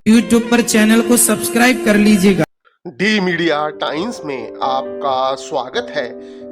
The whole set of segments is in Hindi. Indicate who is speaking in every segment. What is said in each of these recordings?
Speaker 1: यूट्यूब पर चैनल को सब्सक्राइब कर लीजिएगा।
Speaker 2: डी मीडिया टाइम्स में आपका स्वागत है।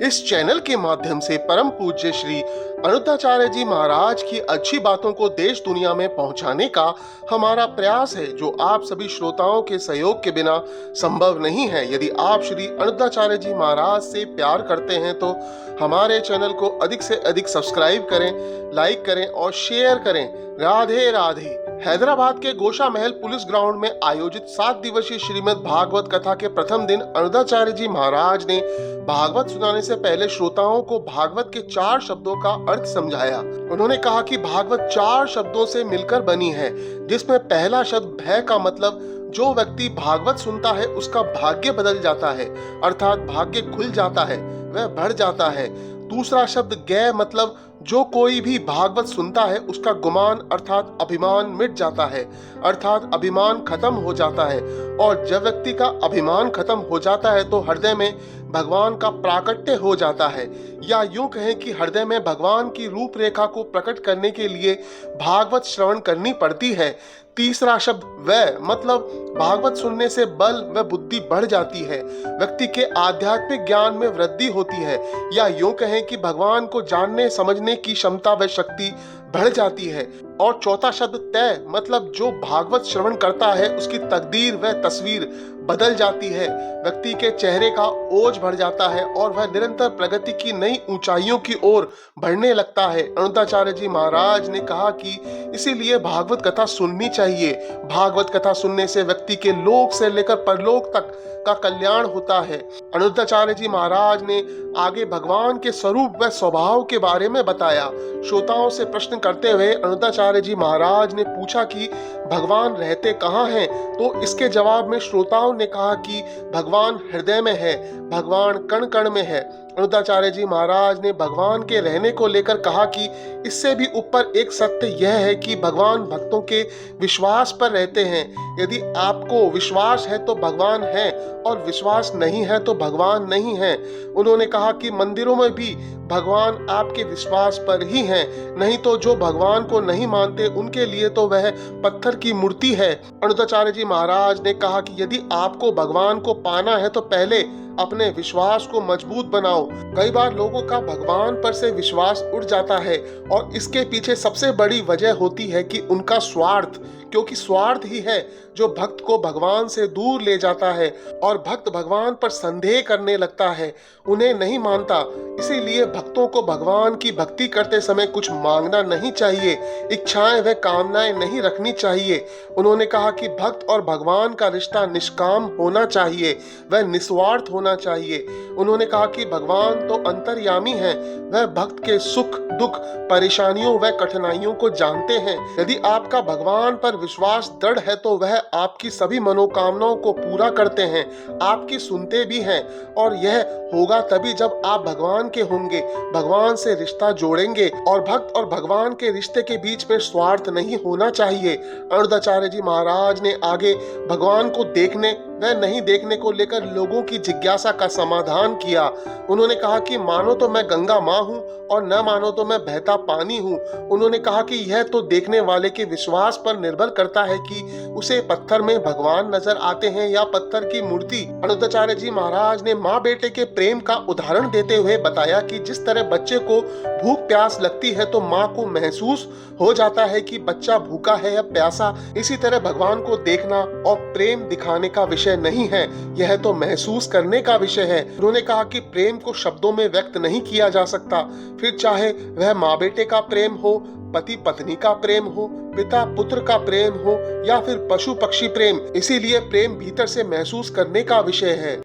Speaker 2: इस चैनल के माध्यम से परम पूज्य श्री अनुद्धाचार्य जी महाराज की अच्छी बातों को देश दुनिया में पहुंचाने का हमारा प्रयास है, जो आप सभी श्रोताओं के सहयोग के बिना संभव नहीं है। यदि आप श्री अनुद्धाचार्य जी महाराज से प्यार करते हैं तो हमारे चैनल को अधिक से अधिक सब्सक्राइब करें, लाइक करें और शेयर करें। राधे राधे। हैदराबाद के गोशा महल पुलिस ग्राउंड में आयोजित 7 दिवसीय श्रीमद् भागवत कथा के प्रथम दिन अनुद्धाचार्य जी महाराज ने भागवत सुनाने से पहले श्रोताओं को भागवत के 4 शब्दों का अर्थ समझाया। उन्होंने कहा कि भागवत 4 शब्दों से मिलकर बनी है, जिसमें पहला शब्द भय का मतलब जो व्यक्ति भागवत सुनता है उसका भाग्य बदल जाता है, अर्थात भाग्य खुल जाता है, वह बढ़ जाता है। दूसरा शब्द गय मतलब जो कोई भी भागवत सुनता है उसका गुमान अर्थात अभिमान मिट जाता है, अर्थात अभिमान खत्म हो जाता है। और जब व्यक्ति का अभिमान खत्म हो जाता है तो हृदय में भगवान का प्राकट्य हो जाता है, या यूं कहें कि हृदय में भगवान की रूपरेखा को प्रकट करने के लिए भागवत श्रवण करनी पड़ती है। तीसरा शब्द वह मतलब भागवत सुनने से बल व बुद्धि बढ़ जाती है, व्यक्ति के आध्यात्मिक ज्ञान में वृद्धि होती है, या यूं कहें कि भगवान को जानने समझने की क्षमता व शक्ति बढ़ जाती है। और चौथा शब्द तय मतलब जो भागवत श्रवण करता है उसकी तकदीर व तस्वीर बदल जाती है, व्यक्ति के चेहरे का ओज बढ़ जाता है और वह निरंतर प्रगति की नई ऊंचाइयों की ओर बढ़ने लगता है। अनुद्धाचार्य जी महाराज ने कहा कि इसीलिए भागवत कथा सुननी चाहिए। भागवत कथा सुनने से व्यक्ति के लोक से लेकर परलोक तक का कल्याण होता है। अनुद्धाचार्य जी महाराज ने आगे भगवान के स्वरूप व स्वभाव के बारे में बताया। श्रोताओं से प्रश्न करते हुए अनुद्धाचार्य जी महाराज ने पूछा कि भगवान रहते कहाँ हैं, तो इसके जवाब में श्रोताओं ने कहा कि भगवान हृदय में है, भगवान कण कण में है। अनुद्धाचार्य जी महाराज ने भगवान के रहने को लेकर कहा कि इससे भी ऊपर एक सत्य यह है कि भगवान भक्तों के विश्वास पर रहते हैं। यदि आपको विश्वास है तो भगवान है, और विश्वास नहीं है तो भगवान नहीं है। उन्होंने कहा कि मंदिरों में भी भगवान आपके विश्वास पर ही हैं, नहीं तो जो भगवान को नहीं मानते उनके लिए तो वह पत्थर की मूर्ति है। अनुद्धाचार्य जी महाराज ने कहा कि यदि आपको भगवान को पाना है तो पहले अपने विश्वास को मजबूत बनाओ। कई बार लोगों का भगवान पर से विश्वास उठ जाता है और इसके पीछे सबसे बड़ी वजह होती है कि उनका स्वार्थ, क्योंकि स्वार्थ ही है जो भक्त को भगवान से दूर ले जाता है और भक्त भगवान पर संदेह करने लगता है, उन्हें नहीं मानता। इसीलिए भक्तों को भगवान की भक्ति करते समय कुछ मांगना नहीं चाहिए, इच्छाएं व कामनाएं नहीं रखनी चाहिए। उन्होंने कहा कि भक्त और भगवान का रिश्ता निष्काम होना चाहिए, वह निस्वार्थ होना चाहिए। उन्होंने कहा कि भगवान तो अंतर्यामी है, वह भक्त के सुख दुख परेशानियों व कठिनाइयों को जानते हैं। यदि आपका भगवान पर विश्वास दृढ़ है तो वह आपकी सभी मनोकामनाओं को पूरा करते हैं, आपकी सुनते भी हैं। और यह होगा तभी जब आप भगवान के होंगे, भगवान से रिश्ता जोड़ेंगे। और भक्त और भगवान के रिश्ते के बीच में स्वार्थ नहीं होना चाहिए। अनुद्धाचार्य जी महाराज ने आगे भगवान को देखने व नहीं देखने को लेकर लोगों की जिज्ञासा का समाधान किया। उन्होंने कहा कि मानो तो मैं गंगा माँ हूँ और न मानो तो मैं बहता पानी हूँ। उन्होंने कहा कि यह तो देखने वाले के विश्वास पर निर्भर करता है कि उसे पत्थर में भगवान नजर आते हैं या पत्थर की मूर्ति। अनुद्धाचार्य जी महाराज ने माँ बेटे के प्रेम का उदाहरण देते हुए बताया कि जिस तरह बच्चे को भूख प्यास लगती है तो माँ को महसूस हो जाता है कि बच्चा भूखा है या प्यासा, इसी तरह भगवान को देखना और प्रेम दिखाने का विषय नहीं है, यह तो महसूस करने का विषय है। उन्होंने कहा कि प्रेम को शब्दों में व्यक्त नहीं किया जा सकता, फिर चाहे वह माँ बेटे का प्रेम हो, पति पत्नी का प्रेम हो, पिता पुत्र का प्रेम हो या फिर पशु पक्षी प्रेम। इसीलिए प्रेम भीतर से महसूस करने का विषय है।